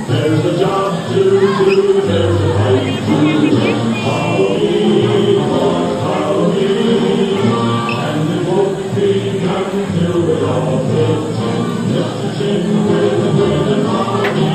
There's a job to do, there's a fight to do. Follow me, follow me, and it won't be until we all live. Mr. Chin with follow me.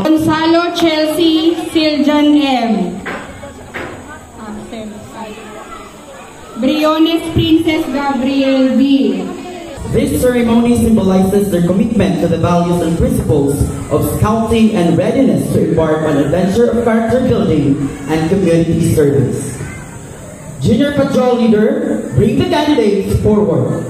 Gonzalo Chelsea Siljan M. Briones Princess Gabriel B. This ceremony symbolizes their commitment to the values and principles of scouting and readiness to embark on an adventure of character building and community service. Junior Patrol Leader, bring the candidates forward.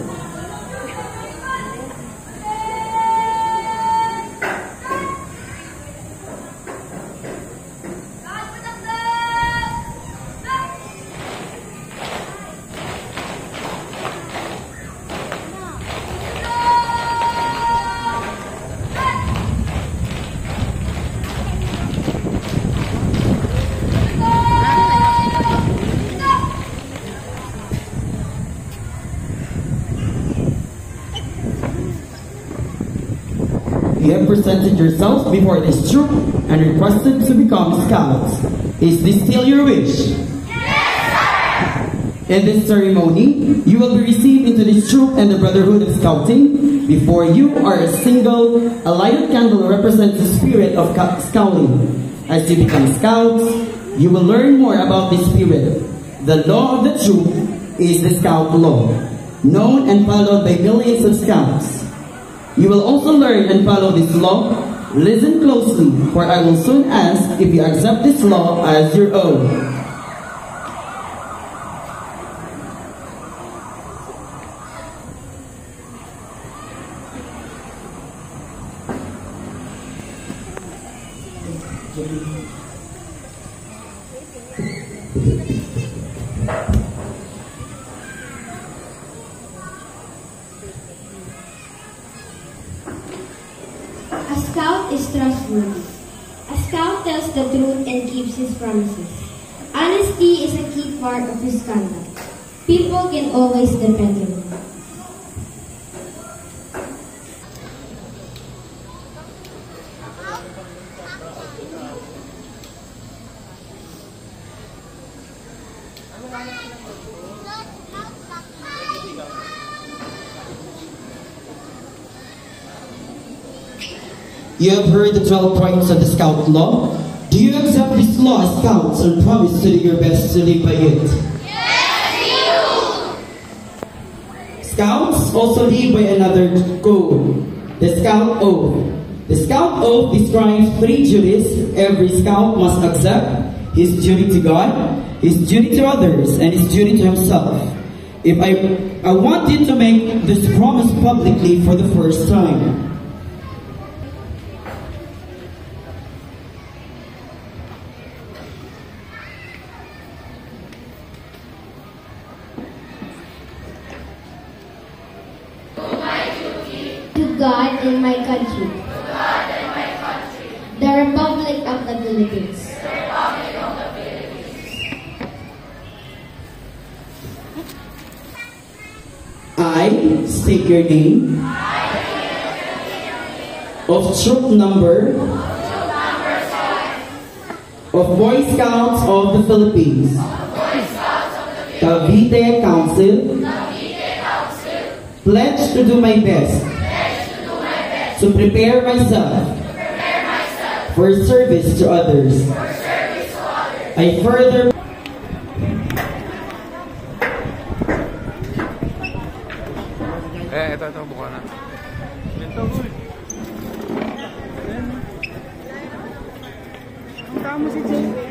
You have presented yourselves before this troop and requested to become scouts. Is this still your wish? Yes, sir! In this ceremony, you will be received into this troop and the Brotherhood of Scouting. Before you are a lighted candle represents the spirit of scouting. As you become scouts, you will learn more about this spirit. The law of the troop is the Scout Law, known and followed by millions of scouts. You will also learn and follow this law. Listen closely, for I will soon ask if you accept this law as your own. A scout is trustworthy. A scout tells the truth and keeps his promises. Honesty is a key part of his conduct. People can always depend on him. You have heard the 12 points of the Scout Law. Do you accept this law as scouts and promise to do your best to live by it? Yes, we do! Scouts also live by another code, the Scout Oath. The Scout Oath describes 3 duties every scout must accept: his duty to God, his duty to others, and his duty to himself. If I want you to make this promise publicly for the first time. To God and my country. The Republic of the Philippines. I state your name. Of troop number. Of Boy Scouts of the Philippines. Cavite Council. Pledge to do my best. To prepare myself. For service to others. I further ito, buka na. Ang tama si Jay.